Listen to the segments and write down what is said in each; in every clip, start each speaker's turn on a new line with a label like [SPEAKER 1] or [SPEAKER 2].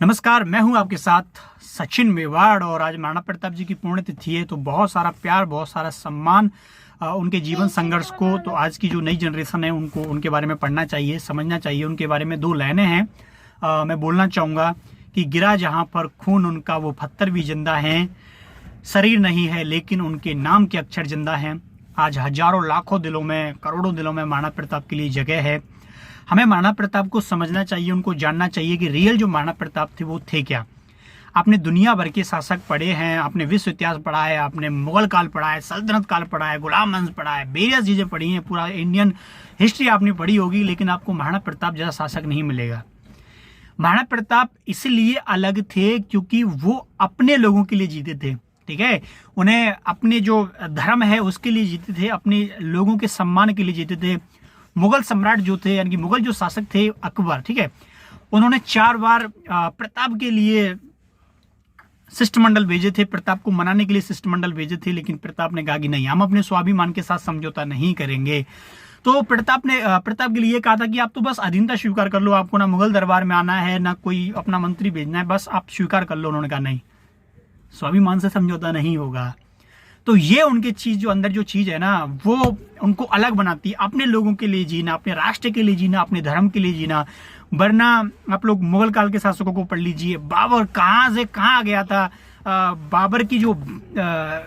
[SPEAKER 1] नमस्कार, मैं हूं आपके साथ सचिन मेवाड़ और आज महाराणा प्रताप जी की पुण्यतिथि है। तो बहुत सारा प्यार, बहुत सारा सम्मान उनके जीवन संघर्ष को। तो आज की जो नई जनरेशन है उनको उनके बारे में पढ़ना चाहिए, समझना चाहिए। उनके बारे में दो लाइनें हैं मैं बोलना चाहूँगा कि गिरा जहाँ पर खून उनका वो पत्थर भी जिंदा हैं, शरीर नहीं है लेकिन उनके नाम के अक्षर जिंदा हैं। आज हजारों लाखों दिलों में, करोड़ों दिलों में महाराणा प्रताप के लिए जगह है। हमें महाराणा प्रताप को समझना चाहिए, उनको जानना चाहिए कि रियल जो महाराणा प्रताप थे वो थे क्या। आपने दुनिया भर के शासक पढ़े हैं, आपने विश्व इतिहास पढ़ा है, आपने मुगल काल पढ़ा है, सल्तनत काल पढ़ा है, गुलाम वंश पढ़ा है, बेरियस चीज़ें पढ़ी हैं, पूरा इंडियन हिस्ट्री आपने पढ़ी होगी, लेकिन आपको महाराणा प्रताप जैसा शासक नहीं मिलेगा। महाराणा प्रताप इसलिए अलग थे क्योंकि वो अपने लोगों के लिए जीते थे। ठीक है, उन्हें अपने जो धर्म है उसके लिए जीते थे, अपने लोगों के सम्मान के लिए जीते थे। मुगल सम्राट जो थे, यानी कि मुगल जो शासक थे अकबर, ठीक है, उन्होंने 4 बार प्रताप के लिए शिष्टमंडल भेजे थे, प्रताप को मनाने के लिए शिष्टमंडल भेजे थे, लेकिन प्रताप ने कहा कि नहीं, हम अपने स्वाभिमान के साथ समझौता नहीं करेंगे। तो प्रताप ने प्रताप के लिए कहा था कि आप तो बस अधीनता स्वीकार कर लो, आपको ना मुगल दरबार में आना है, ना कोई अपना मंत्री भेजना है, बस आप स्वीकार कर लो। उन्होंने कहा नहीं, स्वाभिमान से समझौता नहीं होगा। तो ये उनके चीज, जो अंदर जो चीज है ना, वो उनको अलग बनाती है। अपने लोगों के लिए जीना, अपने राष्ट्र के लिए जीना, अपने धर्म के लिए जीना। वरना आप लोग मुगल काल के शासकों को पढ़ लीजिए, बाबर कहाँ से कहाँ गया था। बाबर की जो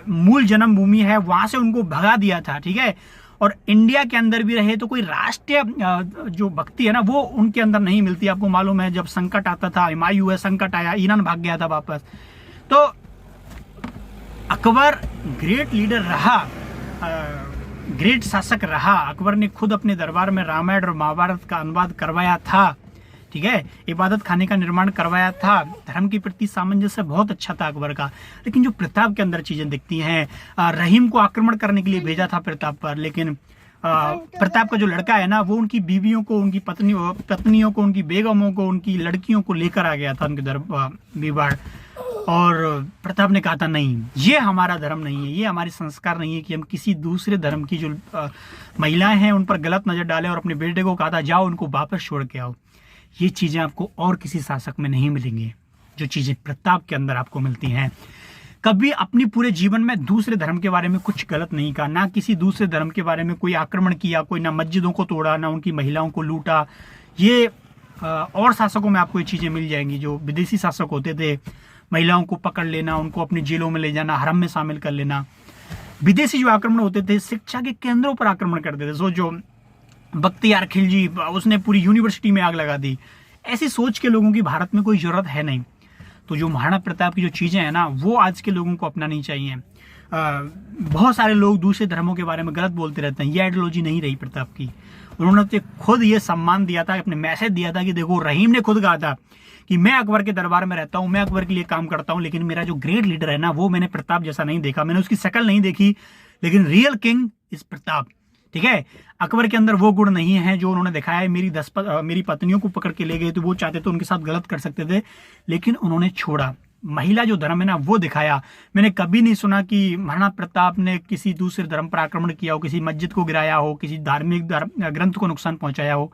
[SPEAKER 1] मूल जन्मभूमि है वहां से उनको भगा दिया था। ठीक है, और इंडिया के अंदर भी रहे तो कोई राष्ट्रीय जो भक्ति है ना वो उनके अंदर नहीं मिलती। आपको मालूम है, जब संकट आता था, हुमायूं है, संकट आया, ईरान भाग गया था वापस। तो अकबर ग्रेट लीडर रहा, ग्रेट शासक रहा। अकबर ने खुद अपने दरबार में रामायण और महाभारत का अनुवाद करवाया था। ठीक है, इबादत खाने का निर्माण करवाया था। धर्म के प्रति सामंजस्य बहुत अच्छा था अकबर का। लेकिन जो प्रताप के अंदर चीजें दिखती हैं, रहीम को आक्रमण करने के लिए भेजा था प्रताप पर, लेकिन प्रताप का जो लड़का है ना वो उनकी बीवियों को, उनकी पत्नियों को, उनकी बेगमों को, उनकी लड़कियों को लेकर आ गया था उनके दरबार। और प्रताप ने कहा था नहीं, ये हमारा धर्म नहीं है, ये हमारे संस्कार नहीं है कि हम किसी दूसरे धर्म की जो महिलाएं हैं उन पर गलत नजर डालें। और अपने बेटे को कहा था जाओ उनको वापस छोड़ के आओ। ये चीजें आपको और किसी शासक में नहीं मिलेंगी, जो चीजें प्रताप के अंदर आपको मिलती हैं। कभी अपनी पूरे जीवन में दूसरे धर्म के बारे में कुछ गलत नहीं कहा, ना किसी दूसरे धर्म के बारे में कोई आक्रमण किया, कोई ना मस्जिदों को तोड़ा, ना उनकी महिलाओं को लूटा। ये और शासकों में आपको ये चीजें मिल जाएंगी। जो विदेशी शासक होते थे, महिलाओं को पकड़ लेना, उनको अपनी जेलों में ले जाना, हरम में शामिल कर लेना। विदेशी जो आक्रमण होते थे, शिक्षा के केंद्रों पर आक्रमण करते थे। सो जो बख्तियार खिलजी, उसने पूरी यूनिवर्सिटी में आग लगा दी। ऐसी सोच के लोगों की भारत में कोई जरूरत है नहीं। तो जो महाराणा प्रताप की जो चीजें हैं ना वो आज के लोगों को अपनानी चाहिए। बहुत सारे लोग दूसरे धर्मों के बारे में गलत बोलते रहते हैं, ये आइडियोलॉजी नहीं रही प्रताप की। उन्होंने तो खुद ये सम्मान दिया था, अपने मैसेज दिया था कि देखो, रहीम ने खुद कहा था कि मैं अकबर के दरबार में रहता हूं, मैं अकबर के लिए काम करता हूं, लेकिन मेरा जो ग्रेट लीडर है ना वो मैंने प्रताप जैसा नहीं देखा। मैंने उसकी शक्ल नहीं देखी, लेकिन रियल किंग इज प्रताप। ठीक है, अकबर के अंदर वो गुण नहीं है जो उन्होंने दिखाया है। मेरी पत्नियों को पकड़ के ले गए तो वो चाहते तो उनके साथ गलत कर सकते थे, लेकिन उन्होंने छोड़ा। महिला जो धर्म है ना वो दिखाया। मैंने कभी नहीं सुना कि महाराणा प्रताप ने किसी दूसरे धर्म पर आक्रमण किया हो, किसी मस्जिद को गिराया हो, किसी धार्मिक ग्रंथ को नुकसान पहुंचाया हो।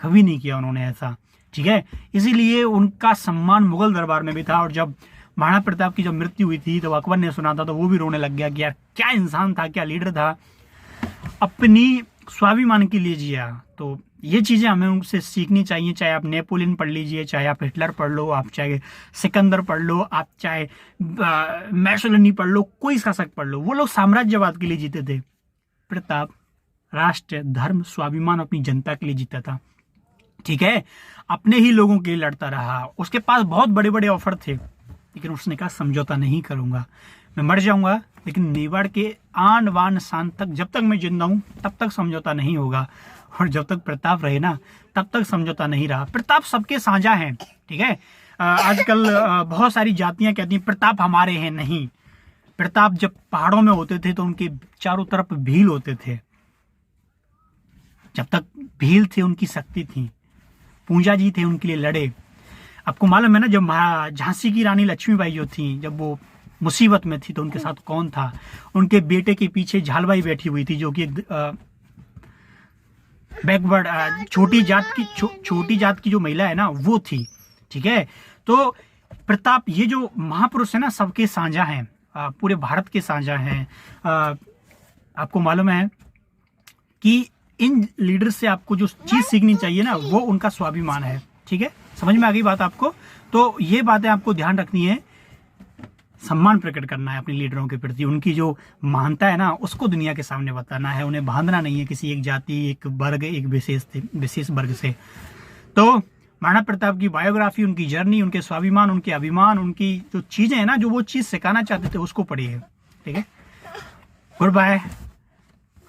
[SPEAKER 1] कभी नहीं किया उन्होंने ऐसा। ठीक है, इसीलिए उनका सम्मान मुगल दरबार में भी था। और जब महाराणा प्रताप की जब मृत्यु हुई थी तो अकबर ने सुना था तो वो भी रोने लग गया कि यार क्या इंसान था, क्या लीडर था, अपनी स्वाभिमान के लिए जिया। तो ये चीजें हमें उनसे सीखनी चाहिए। चाहे आप नेपोलियन पढ़ लीजिए, चाहे आप हिटलर पढ़ लो, आप चाहे सिकंदर पढ़ लो, आप चाहे मैसोलिनी पढ़ लो, कोई शासक पढ़ लो, वो लोग साम्राज्यवाद के लिए जीते थे। प्रताप राष्ट्र, धर्म, स्वाभिमान, अपनी जनता के लिए जीता था। ठीक है, अपने ही लोगों के लिए लड़ता रहा। उसके पास बहुत बड़े बड़े ऑफर थे, लेकिन उसने कहा समझौता नहीं करूंगा, मैं मर जाऊंगा, लेकिन मेवाड़ के आन बान शान तक, जब तक मैं जिंदा हूं तब तक समझौता नहीं होगा। और जब तक प्रताप रहे ना तब तक समझौता नहीं रहा। प्रताप सबके साझा हैं। ठीक है, आजकल बहुत सारी जातियां कहती हैं प्रताप हमारे हैं। नहीं, प्रताप जब पहाड़ों में होते थे तो उनके चारों तरफ भील होते थे। जब तक भील थे उनकी शक्ति थी, पूंजा जी थे, उनके लिए लड़े। आपको मालूम है ना, जब झांसी की रानी लक्ष्मीबाई जो थी, जब वो मुसीबत में थी तो उनके साथ कौन था? उनके बेटे के पीछे झालबाई बैठी हुई थी, जो कि बैकवर्ड छोटी जात की जो महिला है ना वो थी। ठीक है। तो प्रताप, ये जो महापुरुष है ना, सबके साझा हैं, पूरे भारत के साझा हैं। आपको मालूम है कि इन लीडर से आपको जो चीज सीखनी चाहिए ना, वो उनका स्वाभिमान है। ठीक है, समझ में आ गई बात आपको? तो ये बातें आपको ध्यान रखनी है, सम्मान प्रकट करना है अपने लीडरों के प्रति, उनकी जो महानता है ना उसको दुनिया के सामने बताना है, उन्हें बांधना नहीं है किसी एक जाति, एक वर्ग, एक विशेष वर्ग से। तो महाराणा प्रताप की बायोग्राफी, उनकी जर्नी, उनके स्वाभिमान, उनके अभिमान, उनकी जो चीजें हैं ना, जो वो चीज सिखाना चाहते थे, उसको पढ़िए। ठीक है, गुड बाय।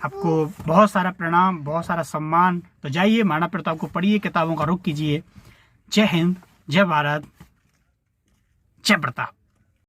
[SPEAKER 1] आपको बहुत सारा प्रणाम, बहुत सारा सम्मान। तो जाइए महाराणा प्रताप को पढ़िए, किताबों का रुख कीजिए। जय हिंद, जय भारत, जय प्रताप।